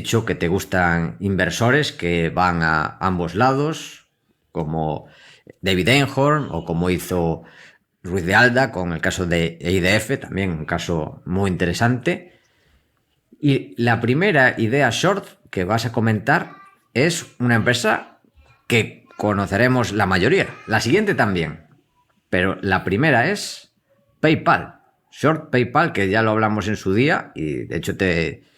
dicho que te gustan inversores que van a ambos lados, como David Einhorn o como hizo Ruiz de Alda con el caso de IDF, también un caso muy interesante. Y la primera idea short que vas a comentar es una empresa que conoceremos la mayoría. La siguiente también. Pero la primera es PayPal. Short PayPal, que ya lo hablamos en su día y de hecho te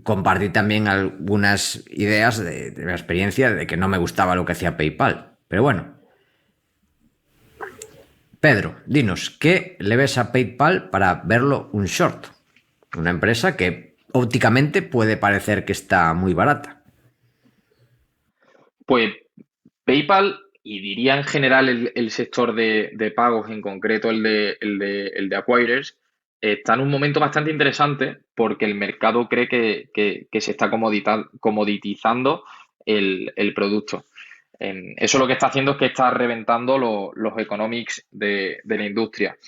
compartí también algunas ideas de la experiencia de que no me gustaba lo que hacía PayPal. Pero bueno, Pedro, dinos, ¿qué le ves a PayPal para verlo un short? Una empresa que ópticamente puede parecer que está muy barata. Pues PayPal, y diría en general el sector de pagos, en concreto el de acquirers, está en un momento bastante interesante porque el mercado cree que se está comoditizando el producto. Eso lo que está haciendo es que está reventando los economics de la industria.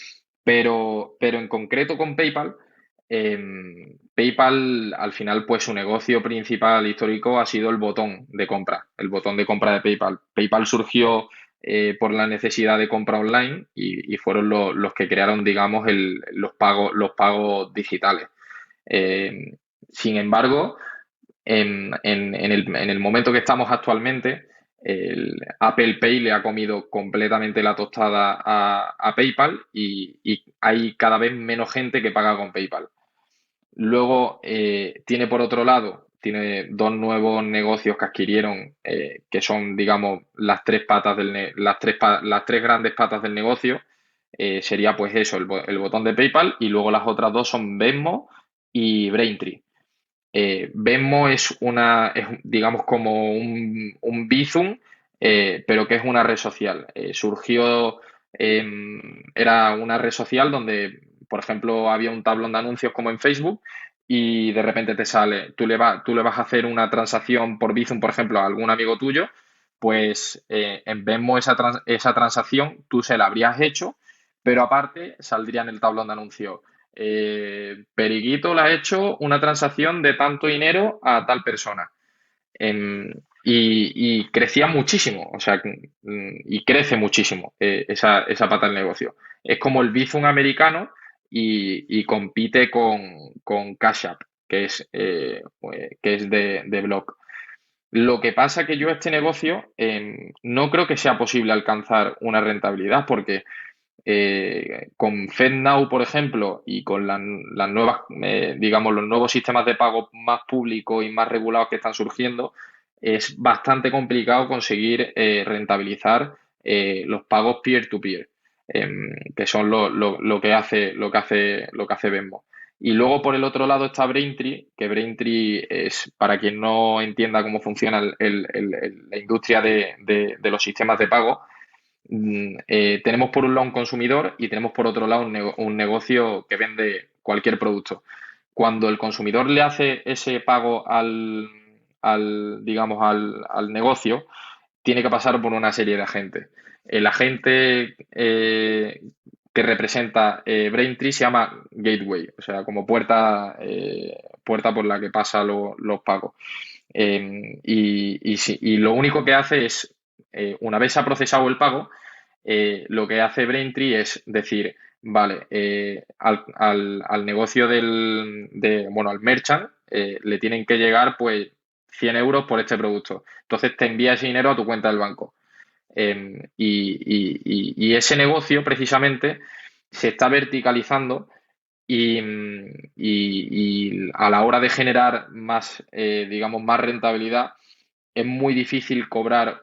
Pero en concreto con PayPal, PayPal al final pues su negocio principal histórico ha sido el botón de compra de PayPal. PayPal surgió por la necesidad de compra online y fueron los que crearon, digamos, los pagos digitales. Sin embargo, en el momento que estamos actualmente, el Apple Pay le ha comido completamente la tostada a PayPal y hay cada vez menos gente que paga con PayPal. Luego, tiene por otro lado, tiene dos nuevos negocios que adquirieron, que son, digamos, las tres grandes patas del negocio. Sería pues eso, el botón de PayPal, y luego las otras dos son Venmo y Braintree. Venmo es, digamos, como un Bizum, pero que es una red social. Era una red social donde, por ejemplo, había un tablón de anuncios como en Facebook y de repente te sale, tú le vas a hacer una transacción por Bizum, por ejemplo, a algún amigo tuyo, pues en Venmo esa transacción tú se la habrías hecho, pero aparte saldría en el tablón de anuncios. Periguito le ha hecho una transacción de tanto dinero a tal persona. Em, y crecía muchísimo, o sea, y crece muchísimo esa pata del negocio. Es como el Bizum americano y compite con Cash App, que es de Block. Lo que pasa que yo este negocio no creo que sea posible alcanzar una rentabilidad porque con FedNow, por ejemplo, y con las nuevas, digamos, los nuevos sistemas de pago más públicos y más regulados que están surgiendo, es bastante complicado conseguir rentabilizar los pagos peer-to-peer, que son lo que hace Venmo. Y luego por el otro lado está Braintree, que Braintree es, para quien no entienda cómo funciona la industria de los sistemas de pago. Tenemos por un lado un consumidor y tenemos por otro lado un negocio que vende cualquier producto. Cuando el consumidor le hace ese pago digamos, al negocio, tiene que pasar por una serie de agentes. El agente que representa Braintree se llama Gateway, o sea, como puerta por la que pasan los pagos. Y lo único que hace es, una vez ha procesado el pago, lo que hace Braintree es decir, vale, al negocio bueno, al merchant, le tienen que llegar pues 100 euros por este producto. Entonces te envía ese dinero a tu cuenta del banco. Y ese negocio precisamente se está verticalizando y a la hora de generar más, digamos, más rentabilidad, es muy difícil cobrar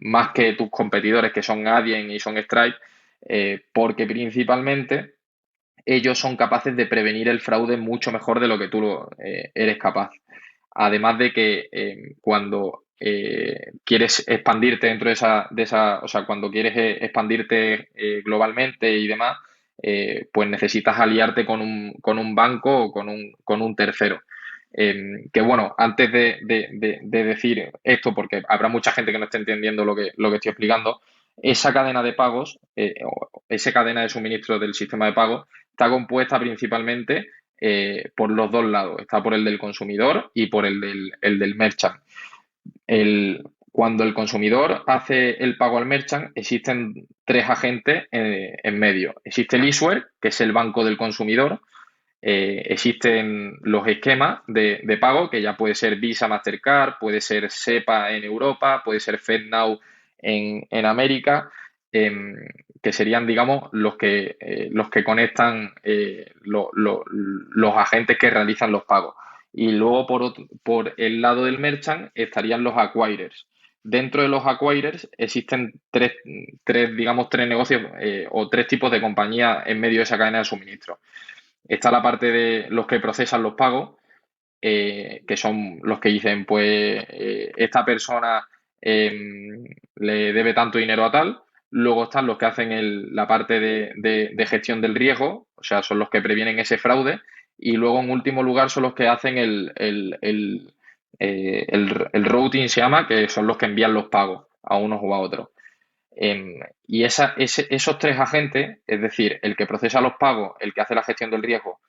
más que tus competidores, que son Adyen y son Stripe, porque principalmente ellos son capaces de prevenir el fraude mucho mejor de lo que tú eres capaz. Además de que cuando quieres expandirte dentro o sea, cuando quieres expandirte globalmente y demás, pues necesitas aliarte con un banco o con un tercero. Que bueno, antes de decir esto, porque habrá mucha gente que no esté entendiendo lo que estoy explicando, esa cadena de pagos, o esa cadena de suministro del sistema de pagos, está compuesta principalmente por los dos lados. Está por el del consumidor y por el del merchant. Cuando el consumidor hace el pago al merchant, existen tres agentes en medio. Existe el issuer, que es el banco del consumidor. Existen los esquemas de pago, que ya puede ser Visa, Mastercard, puede ser SEPA en Europa, puede ser FedNow en América, que serían, digamos, los que conectan los agentes que realizan los pagos. Y luego por el lado del merchant estarían los acquirers. Dentro de los acquirers existen digamos, tres negocios o tres tipos de compañías en medio de esa cadena de suministro. Está la parte de los que procesan los pagos, que son los que dicen, pues esta persona le debe tanto dinero a tal. Luego están los que hacen la parte de gestión del riesgo, o sea, son los que previenen ese fraude. Y luego, en último lugar, son los que hacen el routing, se llama, que son los que envían los pagos a unos o a otros. Y esos tres agentes, es decir, el que procesa los pagos, el que hace la gestión del riesgo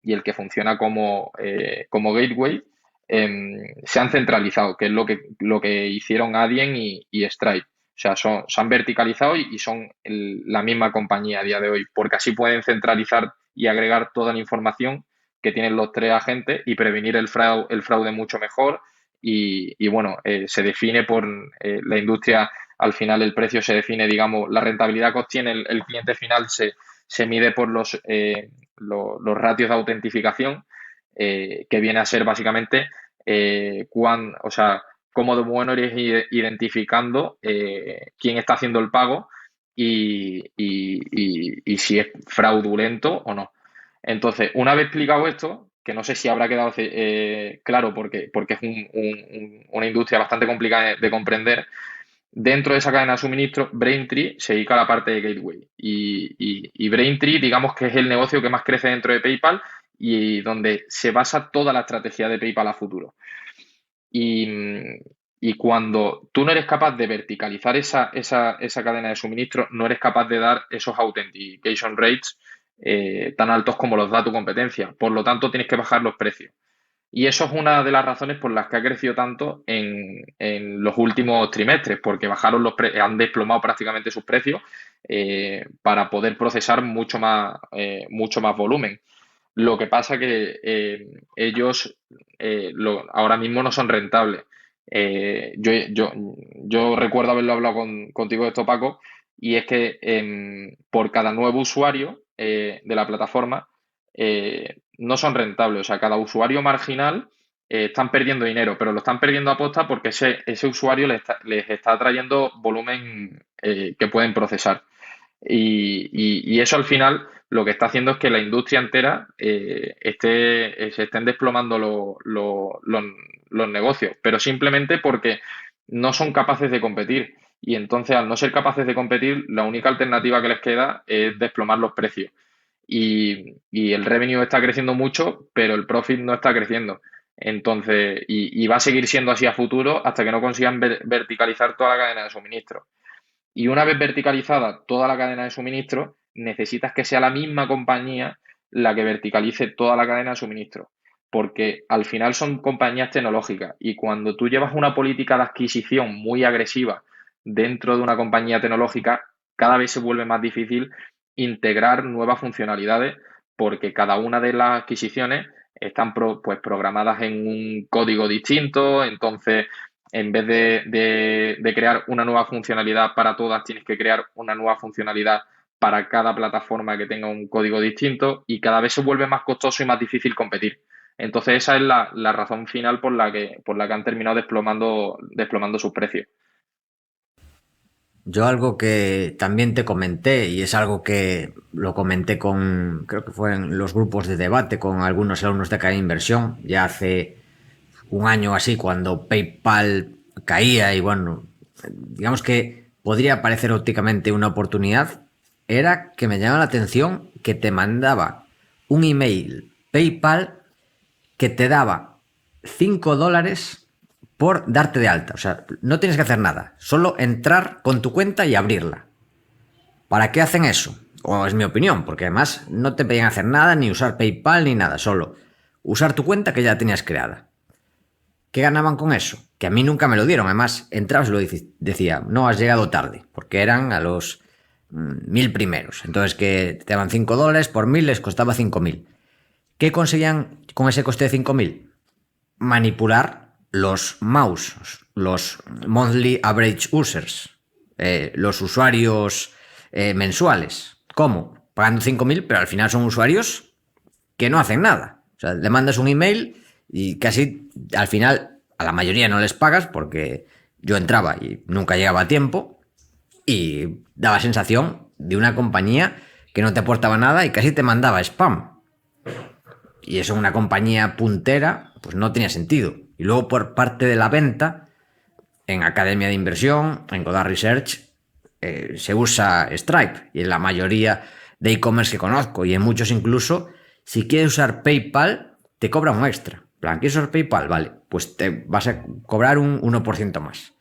y el que funciona como gateway, se han centralizado, que es lo que hicieron Adyen y Stripe. O sea, se han verticalizado y son la misma compañía a día de hoy, porque así pueden centralizar y agregar toda la información que tienen los tres agentes y prevenir el fraude mucho mejor. Y bueno, se define por la industria. Al final el precio se define, digamos, la rentabilidad que obtiene el cliente final se mide por los ratios de autentificación, que viene a ser básicamente o sea, cómo de bueno eres identificando quién está haciendo el pago y si es fraudulento o no. Entonces, una vez explicado esto, que no sé si habrá quedado claro porque es una industria bastante complicada de comprender. Dentro de esa cadena de suministro, Braintree se dedica a la parte de gateway. Y Braintree, digamos que es el negocio que más crece dentro de PayPal y donde se basa toda la estrategia de PayPal a futuro. Y cuando tú no eres capaz de verticalizar esa cadena de suministro, no eres capaz de dar esos authentication rates tan altos como los da tu competencia. Por lo tanto, tienes que bajar los precios. Y eso es una de las razones por las que ha crecido tanto en los últimos trimestres, porque han desplomado prácticamente sus precios para poder procesar mucho más volumen. Lo que pasa que ellos ahora mismo no son rentables. Yo recuerdo haberlo hablado contigo de esto, Paco, y es que por cada nuevo usuario de la plataforma no son rentables. O sea, cada usuario marginal están perdiendo dinero, pero lo están perdiendo a posta porque ese usuario les está trayendo volumen que pueden procesar. Y eso al final lo que está haciendo es que la industria entera se estén desplomando los negocios, pero simplemente porque no son capaces de competir. Y entonces, al no ser capaces de competir, la única alternativa que les queda es desplomar los precios. Y el revenue está creciendo mucho, pero el profit no está creciendo. Entonces, y va a seguir siendo así a futuro hasta que no consigan verticalizar toda la cadena de suministro. Y una vez verticalizada toda la cadena de suministro, necesitas que sea la misma compañía la que verticalice toda la cadena de suministro, porque al final son compañías tecnológicas y cuando tú llevas una política de adquisición muy agresiva dentro de una compañía tecnológica, cada vez se vuelve más difícil integrar nuevas funcionalidades porque cada una de las adquisiciones están pues programadas en un código distinto. Entonces en vez de crear una nueva funcionalidad para todas, tienes que crear una nueva funcionalidad para cada plataforma que tenga un código distinto y cada vez se vuelve más costoso y más difícil competir. Entonces esa es la razón final por la que han terminado desplomando sus precios. Yo algo que también te comenté, y es algo que lo comenté creo que fue en los grupos de debate con algunos alumnos de Cadena Inversión, ya hace un año así, cuando PayPal caía y bueno, digamos que podría parecer ópticamente una oportunidad, era que me llamaba la atención que te mandaba un email PayPal que te daba $5 por darte de alta. O sea, no tienes que hacer nada, solo entrar con tu cuenta y abrirla. ¿Para qué hacen eso? o es mi opinión, porque además no te pedían hacer nada, ni usar PayPal, ni nada, solo usar tu cuenta que ya tenías creada. ¿Qué ganaban con eso? Que a mí nunca me lo dieron. Además, entrabas y lo decía, no has llegado tarde, porque eran a los 1000 primeros. Entonces, que te daban $5 por 1000, les costaba 5000. ¿Qué conseguían con ese coste de 5000? Manipular los mouse, los monthly average users, los usuarios mensuales. ¿Cómo? Pagando 5000, pero al final son usuarios que no hacen nada. O sea, le mandas un email y casi al final a la mayoría no les pagas porque yo entraba y nunca llegaba a tiempo y daba sensación de una compañía que no te aportaba nada y casi te mandaba spam. Y eso en una compañía puntera pues no tenía sentido. Y luego por parte de la venta, en Academia de Inversión, en Godard Research, se usa Stripe. Y en la mayoría de e-commerce que conozco, y en muchos incluso, si quieres usar PayPal, te cobra un extra. En plan, ¿quieres usar PayPal? Vale, pues te vas a cobrar un 1% más.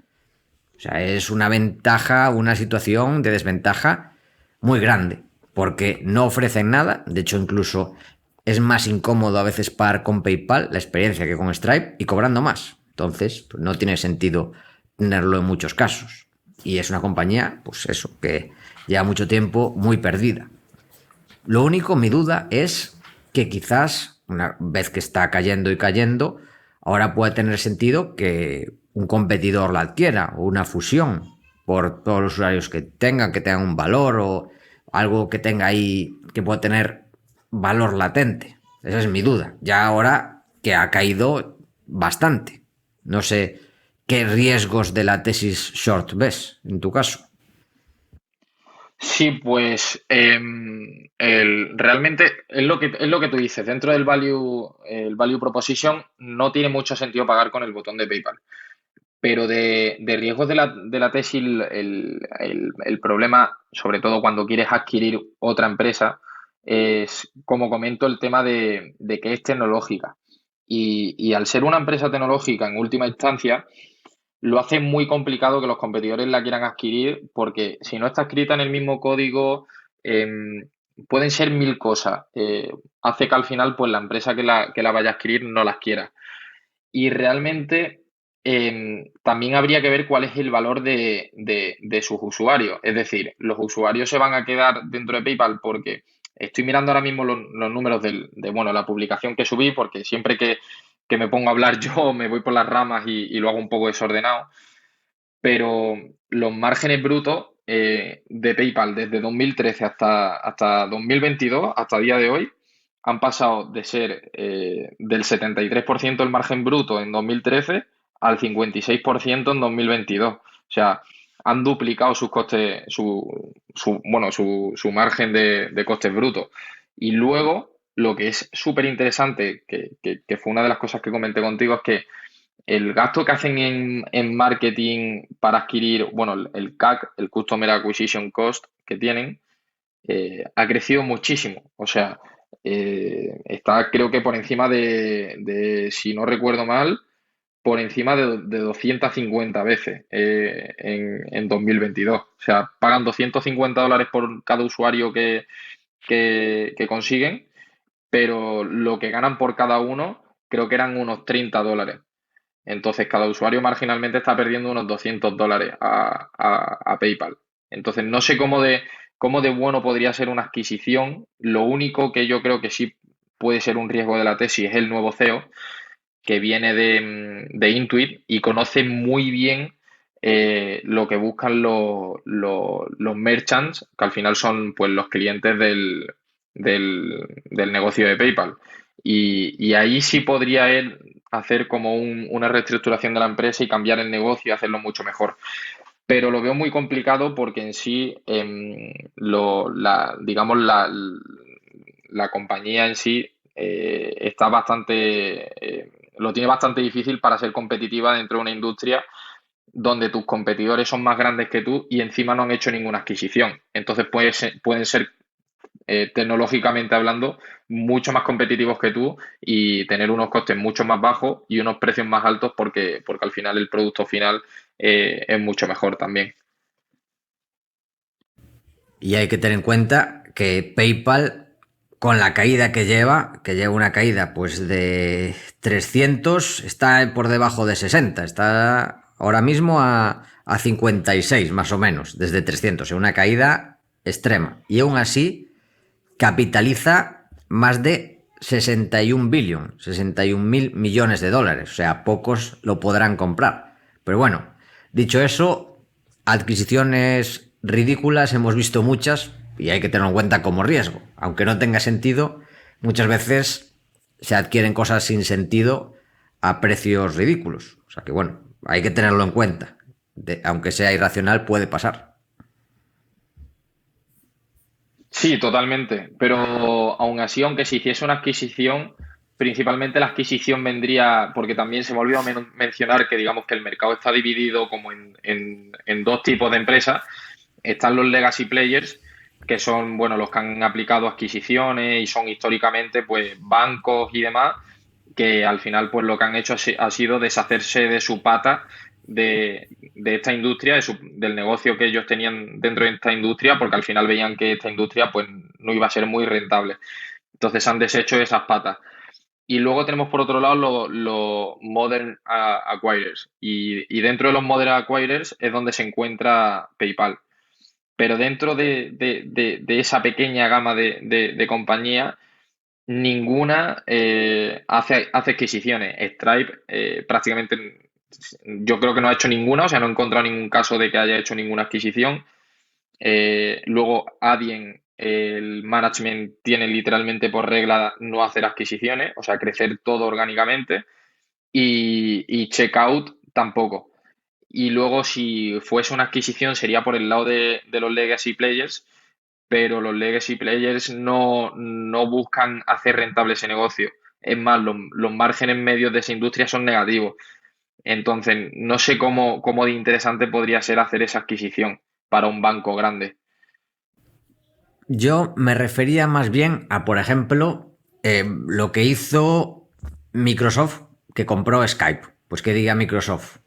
O sea, es una ventaja, una situación de desventaja muy grande, porque no ofrecen nada. De hecho, incluso es más incómodo a veces pagar con PayPal la experiencia que con Stripe y cobrando más. Entonces, pues no tiene sentido tenerlo en muchos casos. Y es una compañía, pues eso, que lleva mucho tiempo muy perdida. Lo único, mi duda es que quizás, una vez que está cayendo y cayendo, ahora puede tener sentido que un competidor la adquiera o una fusión por todos los usuarios que tengan un valor o algo que tenga ahí que pueda tener valor latente. Esa es mi duda. Ya ahora que ha caído bastante. No sé qué riesgos de la tesis short ves en tu caso. Sí, pues realmente es lo que tú dices. Dentro del el value proposition no tiene mucho sentido pagar con el botón de PayPal. Pero de riesgos de la tesis, el problema, sobre todo cuando quieres adquirir otra empresa, es, como comento, el tema de que es tecnológica. Y al ser una empresa tecnológica en última instancia, lo hace muy complicado que los competidores la quieran adquirir porque si no está escrita en el mismo código, pueden ser mil cosas. Hace que al final pues la empresa que la vaya a adquirir no las quiera. Y realmente también habría que ver cuál es el valor de sus usuarios. Es decir, los usuarios se van a quedar dentro de PayPal porque estoy mirando ahora mismo los números bueno, la publicación que subí, porque siempre que me pongo a hablar yo me voy por las ramas y lo hago un poco desordenado. Pero los márgenes brutos de PayPal desde 2013 hasta 2022, hasta el día de hoy, han pasado de ser del 73% el margen bruto en 2013 al 56% en 2022. O sea, han duplicado sus costes, bueno, su margen de costes brutos. Y luego, lo que es súper interesante, que fue una de las cosas que comenté contigo, es que el gasto que hacen en marketing para adquirir, bueno, el CAC, el Customer Acquisition Cost que tienen, ha crecido muchísimo. O sea, está creo que por encima si no recuerdo mal, por encima de 250 veces en 2022. O sea, pagan $250 por cada usuario que consiguen, pero lo que ganan por cada uno creo que eran unos $30. Entonces, cada usuario marginalmente está perdiendo unos $200 a PayPal. Entonces, no sé cómo de bueno podría ser una adquisición. Lo único que yo creo que sí puede ser un riesgo de la tesis es el nuevo CEO, que viene de Intuit y conoce muy bien lo que buscan los merchants, que al final son pues los clientes del negocio de PayPal. Y ahí sí podría él hacer como una reestructuración de la empresa y cambiar el negocio y hacerlo mucho mejor. Pero lo veo muy complicado porque en sí, digamos, la compañía en sí está lo tiene bastante difícil para ser competitiva dentro de una industria donde tus competidores son más grandes que tú y encima no han hecho ninguna adquisición. Entonces pueden ser tecnológicamente hablando, mucho más competitivos que tú y tener unos costes mucho más bajos y unos precios más altos porque al final el producto final es mucho mejor también. Y hay que tener en cuenta que PayPal, con la caída que lleva una caída pues de 300, está por debajo de 60, está ahora mismo a 56 más o menos, desde 300, una caída extrema. Y aún así capitaliza más de 61 mil millones de dólares. O sea, pocos lo podrán comprar. Pero bueno, dicho eso, adquisiciones ridículas hemos visto muchas y hay que tenerlo en cuenta como riesgo. Aunque no tenga sentido, muchas veces se adquieren cosas sin sentido a precios ridículos. O sea que bueno, hay que tenerlo en cuenta. Aunque sea irracional, puede pasar. Sí, totalmente. Pero aún así, aunque se hiciese una adquisición, principalmente la adquisición vendría, porque también se me olvidó mencionar que digamos que el mercado está dividido como en dos tipos de empresas. Están los legacy players, que son, bueno, los que han aplicado adquisiciones y son históricamente, pues, bancos y demás, que al final, pues, lo que han hecho ha sido deshacerse de su pata de esta industria, del negocio que ellos tenían dentro de esta industria, porque al final veían que esta industria, pues, no iba a ser muy rentable. Entonces han deshecho esas patas. Y luego tenemos por otro lado los modern acquirers. Y dentro de los modern acquirers es donde se encuentra PayPal. Pero dentro de esa pequeña gama de compañías, ninguna hace adquisiciones. Stripe prácticamente, yo creo que no ha hecho ninguna, o sea, no he encontrado ningún caso de que haya hecho ninguna adquisición. Luego, Adyen, el management tiene literalmente por regla no hacer adquisiciones, o sea, crecer todo orgánicamente. Y Checkout tampoco. Y luego, si fuese una adquisición, sería por el lado de los legacy players, pero los legacy players no buscan hacer rentable ese negocio. Es más, los márgenes medios de esa industria son negativos. Entonces, no sé cómo de interesante podría ser hacer esa adquisición para un banco grande. Yo me refería más bien a, por ejemplo, lo que hizo Microsoft, que compró Skype. Pues que diga Microsoft,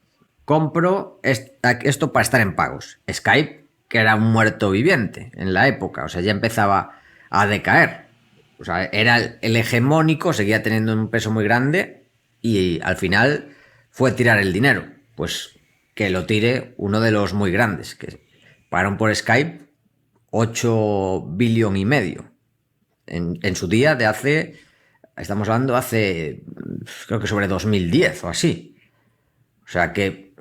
compro esto para estar en pagos. Skype, que era un muerto viviente en la época, o sea, ya empezaba a decaer. O sea, era el hegemónico, seguía teniendo un peso muy grande y al final fue tirar el dinero. Pues que lo tire uno de los muy grandes, que pagaron por Skype 8,5 billones en su día de hace, estamos hablando hace, creo que sobre 2010 o así. O sea que,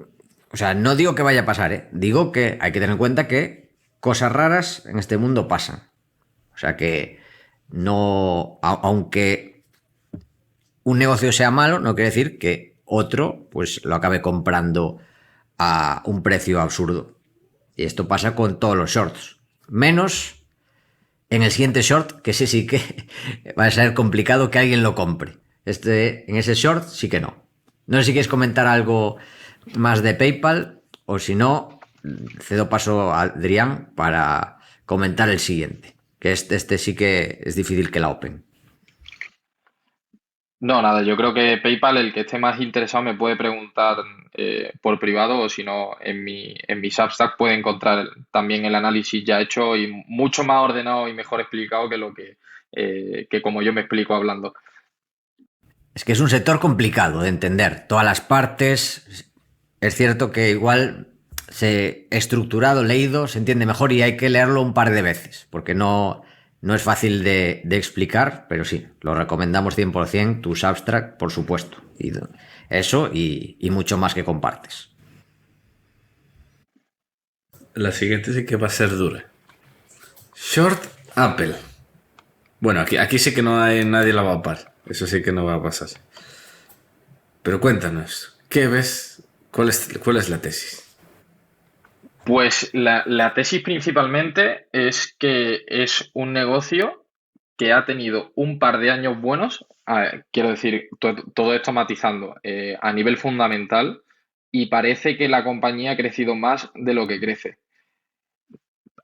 o sea, no digo que vaya a pasar, ¿eh? Digo que hay que tener en cuenta que cosas raras en este mundo pasan. O sea que no, aunque un negocio sea malo, no quiere decir que otro pues lo acabe comprando a un precio absurdo. Y esto pasa con todos los shorts. Menos en el siguiente short, que sí que va a ser complicado que alguien lo compre. En ese short sí que no. No sé si quieres comentar algo más de PayPal o si no, cedo paso a Adrián para comentar el siguiente. Que este sí que es difícil que la open. No, nada, yo creo que PayPal, el que esté más interesado me puede preguntar por privado o si no, en mi Substack puede encontrar también el análisis ya hecho y mucho más ordenado y mejor explicado que lo que como yo me explico hablando. Es que es un sector complicado de entender. Todas las partes. Es cierto que igual se estructurado, leído, se entiende mejor y hay que leerlo un par de veces, porque no es fácil de explicar, pero sí, lo recomendamos 100%, tu Substack, por supuesto. Eso y mucho más que compartes. La siguiente sí que va a ser dura. Short Apple. Bueno, aquí sí que no hay nadie la va a par. Eso sí que no va a pasar. Pero cuéntanos, ¿qué ves? ¿Cuál es la tesis? Pues la tesis principalmente es que es un negocio que ha tenido un par de años buenos, quiero decir, todo esto matizando, a nivel fundamental, y parece que la compañía ha crecido más de lo que crece.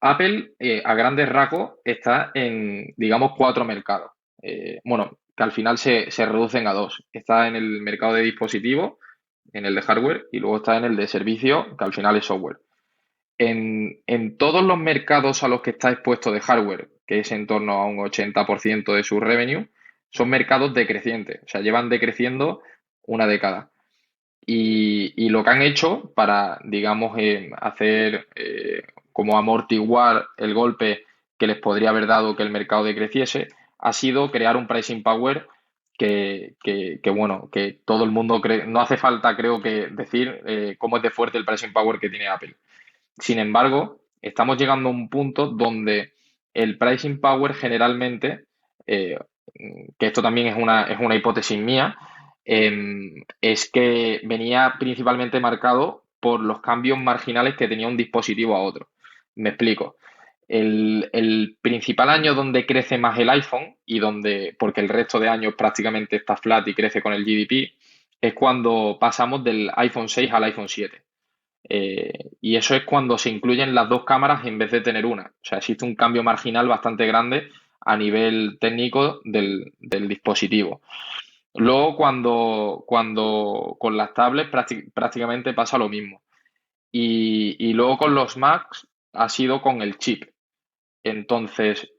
Apple, a grandes rasgos, está en, digamos, cuatro mercados. Bueno, que al final se reducen a dos. Está en el mercado de dispositivos, en el de hardware, y luego está en el de servicio, que al final es software. En todos los mercados a los que está expuesto de hardware, que es en torno a un 80% de su revenue, son mercados decrecientes, o sea, llevan decreciendo una década. Y lo que han hecho para, digamos, hacer como amortiguar el golpe que les podría haber dado que el mercado decreciese, ha sido crear un pricing power bueno, que todo el mundo cree. No hace falta, creo que, decir cómo es de fuerte el pricing power que tiene Apple. Sin embargo, estamos llegando a un punto donde el pricing power generalmente, que esto también es una hipótesis mía, es que venía principalmente marcado por los cambios marginales que tenía un dispositivo a otro. Me explico. El principal año donde crece más el iPhone y donde, porque el resto de años prácticamente está flat y crece con el GDP, es cuando pasamos del iPhone 6 al iPhone 7. Y eso es cuando se incluyen las dos cámaras en vez de tener una. O sea, existe un cambio marginal bastante grande a nivel técnico del dispositivo. Luego, cuando con las tablets prácticamente pasa lo mismo. Y luego con los Macs ha sido con el chip. Entonces,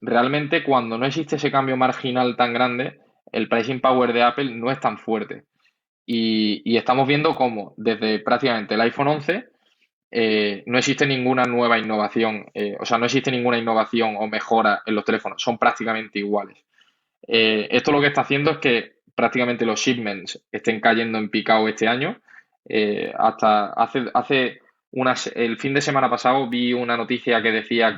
realmente cuando no existe ese cambio marginal tan grande, el pricing power de Apple no es tan fuerte. Y estamos viendo cómo desde prácticamente el iPhone 11 no existe ninguna nueva innovación, o sea, no existe ninguna innovación o mejora en los teléfonos, son prácticamente iguales. Esto lo que está haciendo es que prácticamente los shipments estén cayendo en picado este año. Hasta el fin de semana pasado vi una noticia que decía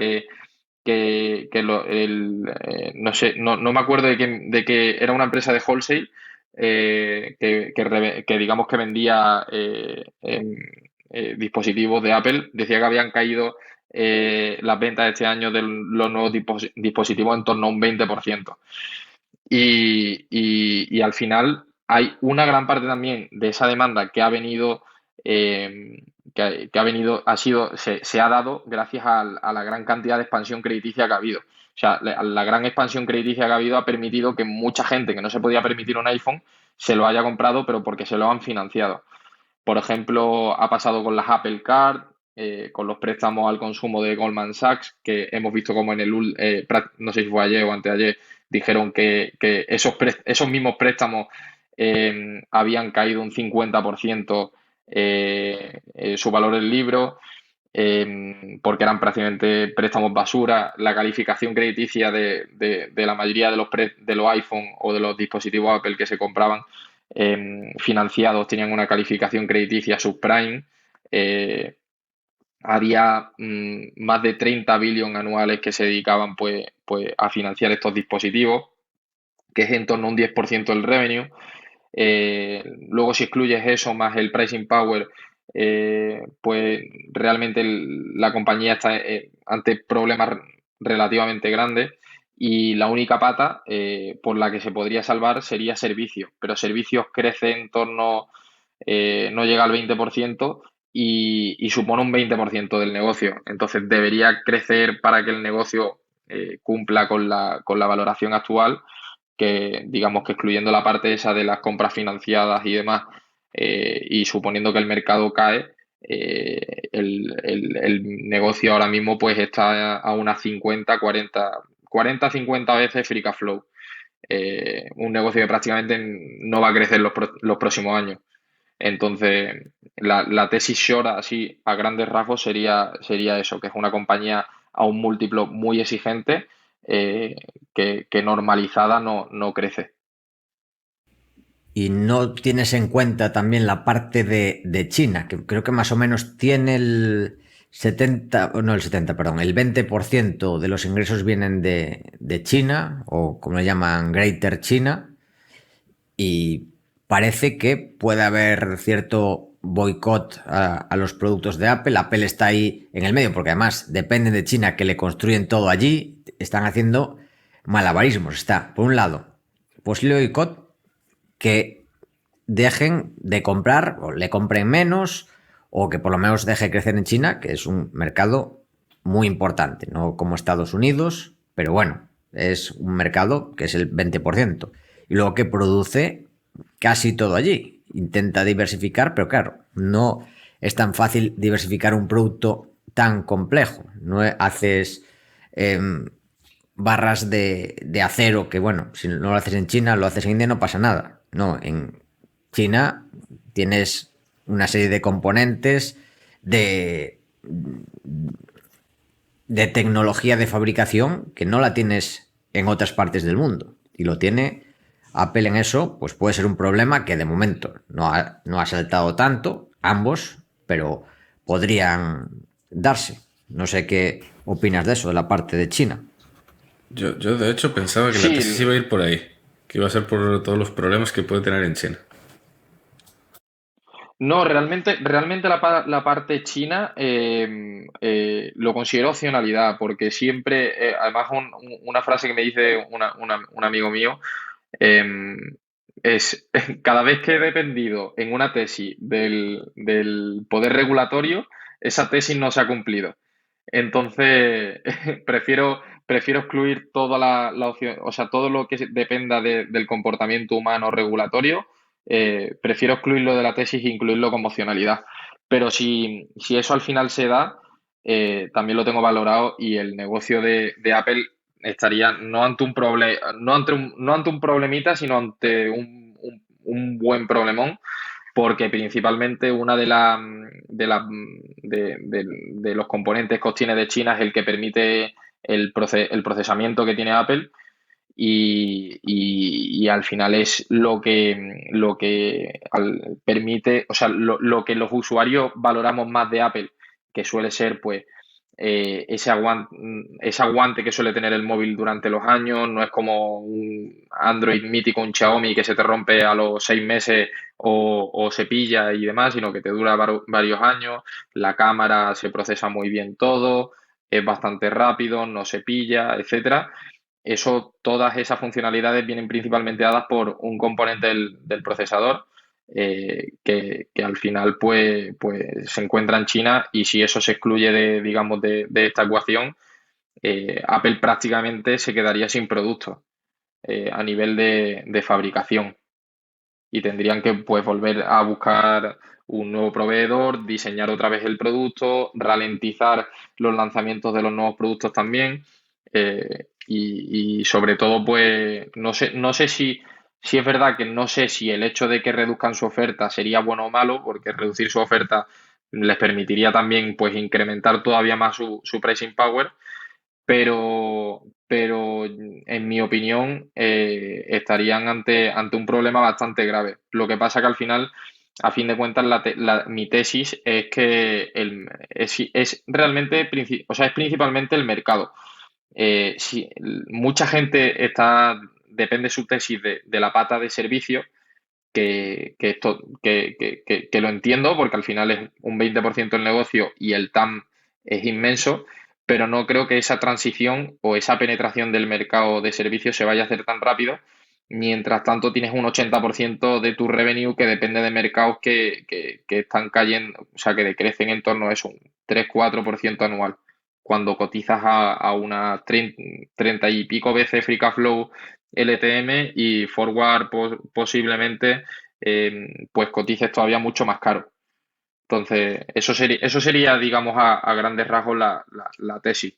no sé, no me acuerdo de que era una empresa de wholesale que digamos que vendía dispositivos de Apple, decía que habían caído las ventas de este año de los nuevos dispositivos en torno a un 20%. Y al final hay una gran parte también de esa demanda que ha venido, se ha dado gracias a la gran cantidad de expansión crediticia que ha habido. O sea, la gran expansión crediticia que ha habido ha permitido que mucha gente que no se podía permitir un iPhone se lo haya comprado, pero porque se lo han financiado. Por ejemplo, ha pasado con las Apple Card, con los préstamos al consumo de Goldman Sachs, que hemos visto como no sé si fue ayer o anteayer, dijeron que esos mismos préstamos habían caído un 50% su valor del libro, porque eran prácticamente préstamos basura. La calificación crediticia de la mayoría de los iPhone o de los dispositivos Apple que se compraban financiados tenían una calificación crediticia subprime. Había más de 30 billion anuales que se dedicaban pues a financiar estos dispositivos, que es en torno a un 10% del revenue. Luego, si excluyes eso más el pricing power, pues realmente la compañía está ante problemas relativamente grandes y la única pata por la que se podría salvar sería servicios, pero servicios crece en torno, no llega al 20% y supone un 20% del negocio. Entonces debería crecer para que el negocio cumpla con la valoración actual, que digamos que excluyendo la parte esa de las compras financiadas y demás, y suponiendo que el mercado cae, el negocio ahora mismo pues está a unas 40-50 veces free cash flow. Un negocio que prácticamente no va a crecer los próximos años. Entonces, la tesis short, así a grandes rasgos, sería eso, que es una compañía a un múltiplo muy exigente, que normalizada no crece. Y no tienes en cuenta también la parte de China, que creo que más o menos tiene el 20% de los ingresos vienen de China, o como le llaman, Greater China, y parece que puede haber cierto boicot a los productos de Apple. Apple está ahí en el medio, porque además dependen de China, que le construyen todo allí, están haciendo malabarismos. Está, por un lado, posible boicot, que dejen de comprar o le compren menos, o que por lo menos deje crecer en China, que es un mercado muy importante, no como Estados Unidos, pero bueno, es un mercado que es el 20%. Y luego que produce casi todo allí. Intenta diversificar, pero claro, no es tan fácil diversificar un producto tan complejo. No haces barras de acero, que bueno, si no lo haces en China, lo haces en India, no pasa nada. No, en China tienes una serie de componentes de tecnología de fabricación que no la tienes en otras partes del mundo. Y lo tiene Apple en eso, pues puede ser un problema que de momento no ha saltado tanto, ambos, pero podrían darse. No sé qué opinas de eso, de la parte de China. Yo de hecho pensaba que la Sí, tesis iba a ir por ahí, que iba a ser por todos los problemas que puede tener en China. no, realmente la parte china lo considero opcionalidad, porque siempre, además una frase que me dice un amigo mío, eh, es cada vez que he dependido en una tesis del poder regulatorio, esa tesis no se ha cumplido. Entonces, prefiero excluir toda la opción, o sea, todo lo que dependa del comportamiento humano regulatorio, prefiero excluirlo de la tesis e incluirlo como opcionalidad. Pero si eso al final se da, también lo tengo valorado y el negocio de Apple estaría no ante un no ante un problemita, sino ante un buen problemón, porque principalmente una de los componentes que obtiene de China es el que permite el procesamiento que tiene Apple y al final es lo que permite, o sea, lo que los usuarios valoramos más de Apple, que suele ser pues ese aguante que suele tener el móvil durante los años. No es como un Android mítico, un Xiaomi que se te rompe a los 6 meses o se pilla y demás, sino que te dura varios años. La cámara se procesa muy bien todo, es bastante rápido, no se pilla, etcétera. Todas esas funcionalidades vienen principalmente dadas por un componente del procesador, que al final pues se encuentra en China, y si eso se excluye digamos, de esta ecuación, Apple prácticamente se quedaría sin producto a nivel de fabricación, y tendrían que pues volver a buscar un nuevo proveedor, diseñar otra vez el producto, ralentizar los lanzamientos de los nuevos productos también, y sobre todo pues no sé si es verdad que no sé si el hecho de que reduzcan su oferta sería bueno o malo, porque reducir su oferta les permitiría también pues incrementar todavía más su pricing power, pero en mi opinión estarían ante un problema bastante grave. Lo que pasa que al final, a fin de cuentas, mi tesis es que es realmente, o sea, es principalmente el mercado. Mucha gente depende su tesis de la pata de servicio, que lo entiendo, porque al final es un 20% del negocio y el TAM es inmenso, pero no creo que esa transición o esa penetración del mercado de servicios se vaya a hacer tan rápido. Mientras tanto, tienes un 80% de tu revenue que depende de mercados que están cayendo, o sea, que decrecen en torno a eso, un 3-4% anual. Cuando cotizas a unas 30 y pico veces Free Cash Flow LTM, y Forward posiblemente pues cotices todavía mucho más caro. Entonces, eso sería, digamos, a grandes rasgos la tesis.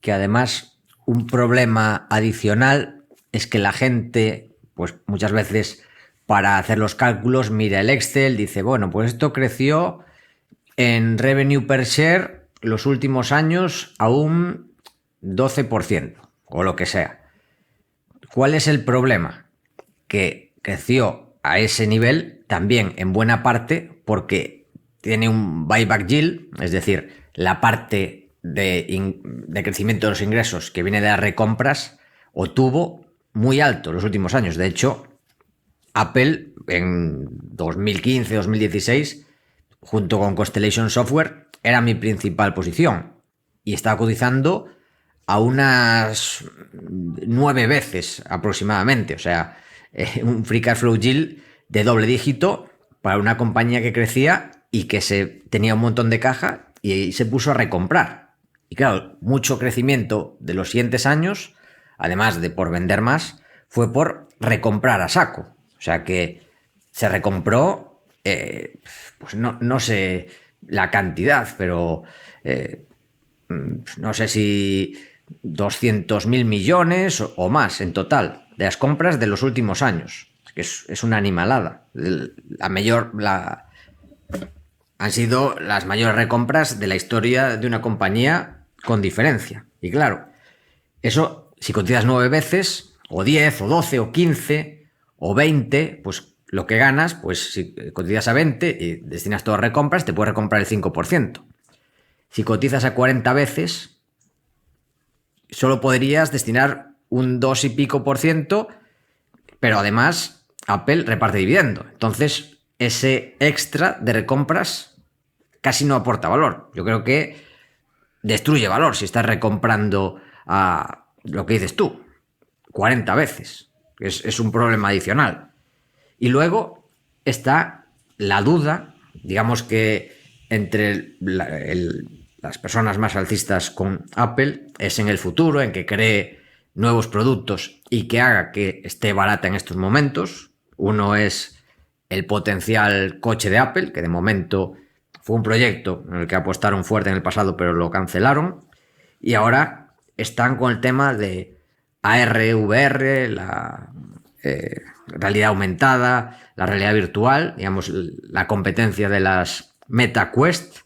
Que además un problema adicional es que la gente, pues muchas veces para hacer los cálculos mira el Excel, dice, bueno, pues esto creció en revenue per share los últimos años a un 12% o lo que sea. ¿Cuál es el problema? Que creció a ese nivel también en buena parte porque tiene un buyback yield, es decir, la parte de crecimiento de los ingresos que viene de las recompras, o tuvo muy alto los últimos años. De hecho, Apple en 2015-2016, junto con Constellation Software, era mi principal posición y estaba cotizando a unas 9 veces aproximadamente. O sea, un free cash flow yield de doble dígito para una compañía que crecía y que tenía un montón de caja y se puso a recomprar. Y claro, mucho crecimiento de los siguientes años, además de por vender más, fue por recomprar a saco. O sea que se recompró, pues no sé la cantidad, pero no sé si 200.000 millones o más en total de las compras de los últimos años. Es una animalada. Han sido las mayores recompras de la historia de una compañía con diferencia. Y claro, eso, si cotizas 9 veces, o 10, o 12, o 15, o 20, pues lo que ganas, pues si cotizas a 20 y destinas todas recompras, te puedes recomprar el 5%. Si cotizas a 40 veces, solo podrías destinar un 2 y pico por ciento, pero además Apple reparte dividendo. Entonces, ese extra de recompras casi no aporta valor. Yo creo que destruye valor si estás recomprando a lo que dices tú, 40 veces. Es un problema adicional. Y luego está la duda, digamos que entre las personas más alcistas con Apple es en el futuro, en que cree nuevos productos y que haga que esté barata en estos momentos. Uno es el potencial coche de Apple, que de momento fue un proyecto en el que apostaron fuerte en el pasado, pero lo cancelaron. Y ahora están con el tema de AR, VR, la realidad aumentada, la realidad virtual, digamos, la competencia de las Meta Quest.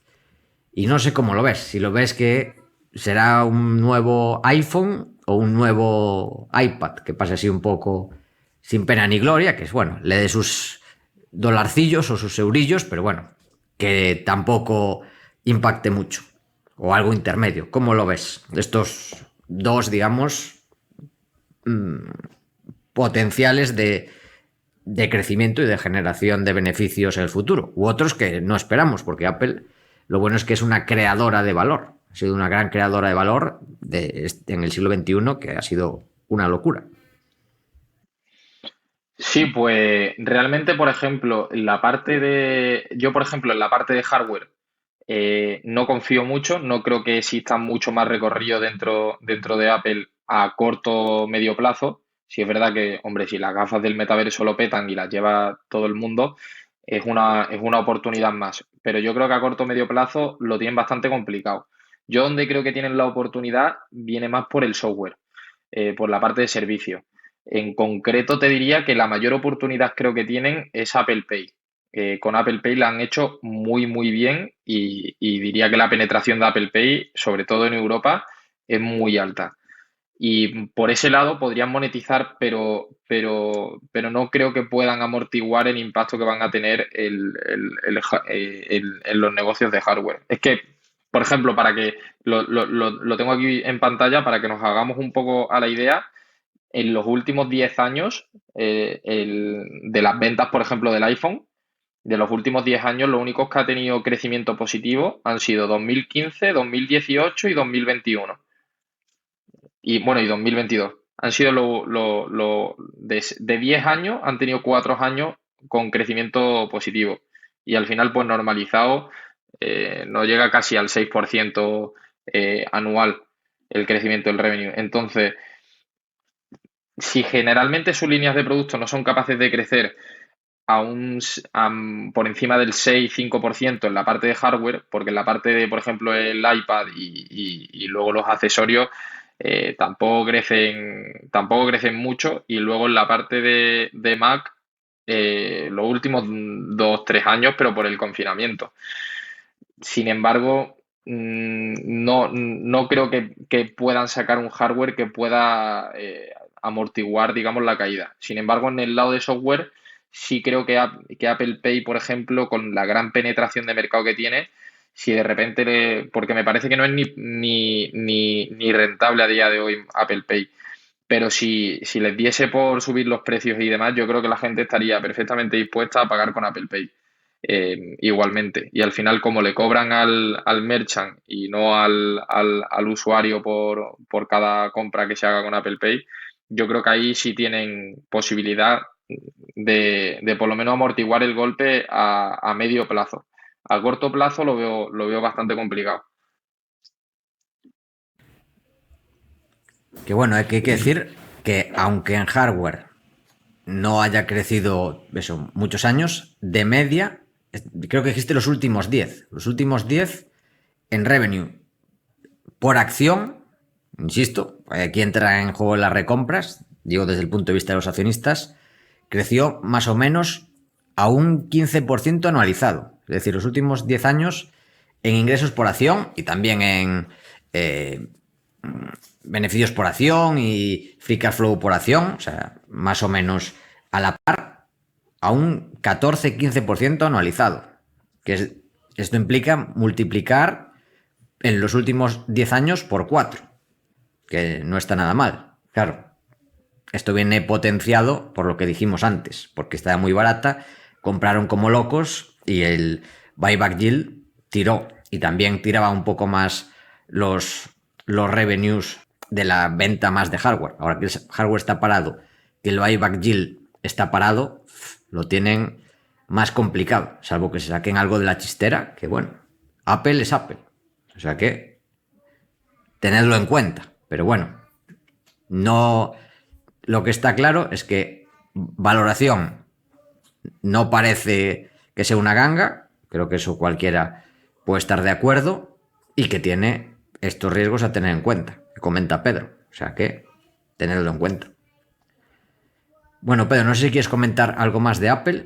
Y no sé cómo lo ves. Si lo ves que será un nuevo iPhone o un nuevo iPad, que pase así un poco sin pena ni gloria, que es bueno, le dé sus dolarcillos o sus eurillos, pero bueno, que tampoco impacte mucho. O algo intermedio. ¿Cómo lo ves? Estos dos, digamos, potenciales de crecimiento y de generación de beneficios en el futuro. U otros que no esperamos, porque Apple, lo bueno es que es una creadora de valor. Ha sido una gran creadora de valor en el siglo XXI, que ha sido una locura. Sí, pues realmente, por ejemplo, yo, por ejemplo, en la parte de hardware, no confío mucho, no creo que exista mucho más recorrido dentro de Apple a corto o medio plazo. Si es verdad que, hombre, si las gafas del metaverso lo petan y las lleva todo el mundo, es una oportunidad más. Pero yo creo que a corto o medio plazo lo tienen bastante complicado. Yo donde creo que tienen la oportunidad viene más por el software, por la parte de servicio. En concreto, te diría que la mayor oportunidad creo que tienen es Apple Pay. Con Apple Pay la han hecho muy, muy bien y diría que la penetración de Apple Pay, sobre todo en Europa, es muy alta. Y por ese lado podrían monetizar, pero no creo que puedan amortiguar el impacto que van a tener en los negocios de hardware. Es que, por ejemplo, para que lo tengo aquí en pantalla, para que nos hagamos un poco a la idea, en los últimos 10 años, de las ventas, por ejemplo, del iPhone, de los últimos 10 años, los únicos que ha tenido crecimiento positivo han sido 2015, 2018 y 2021. Y bueno, y 2022. Han sido de 10 años, han tenido 4 años con crecimiento positivo. Y al final, pues normalizado, no llega casi al 6% anual el crecimiento del revenue. Entonces, si generalmente sus líneas de producto no son capaces de crecer por encima del 6-5% en la parte de hardware, porque en la parte de, por ejemplo, el iPad y luego los accesorios tampoco crecen mucho, y luego en la parte de Mac los últimos 2-3 años, pero por el confinamiento. Sin embargo, no creo que puedan sacar un hardware que pueda amortiguar, digamos, la caída. Sin embargo, en el lado de software, sí creo que Apple Pay, por ejemplo, con la gran penetración de mercado que tiene, si de repente, porque me parece que no es ni rentable a día de hoy Apple Pay, pero si les diese por subir los precios y demás, yo creo que la gente estaría perfectamente dispuesta a pagar con Apple Pay. Igualmente. Y al final, como le cobran al merchant y no al usuario por cada compra que se haga con Apple Pay, yo creo que ahí sí tienen posibilidad de por lo menos amortiguar el golpe a medio plazo. A corto plazo lo veo bastante complicado. Que bueno, hay que decir que aunque en hardware no haya crecido eso, muchos años, de media, creo que existe los últimos 10. Los últimos 10 en revenue por acción, insisto, aquí entra en juego las recompras, digo desde el punto de vista de los accionistas, creció más o menos a un 15% anualizado. Es decir, los últimos 10 años en ingresos por acción y también en beneficios por acción y free cash flow por acción, o sea, más o menos a la par, a un 14-15% anualizado. Esto implica multiplicar en los últimos 10 años por 4, que no está nada mal. Claro, esto viene potenciado por lo que dijimos antes, porque estaba muy barata, compraron como locos y el buyback yield tiró. Y también tiraba un poco más los revenues de la venta más de hardware. Ahora que el hardware está parado, que el buyback yield está parado, lo tienen más complicado, salvo que se saquen algo de la chistera, que bueno, Apple es Apple. O sea que tenedlo en cuenta. Pero bueno, no, lo que está claro es que valoración no parece que sea una ganga, creo que eso cualquiera puede estar de acuerdo, y que tiene estos riesgos a tener en cuenta, que comenta Pedro. O sea que tenedlo en cuenta. Bueno, Pedro, no sé si quieres comentar algo más de Apple.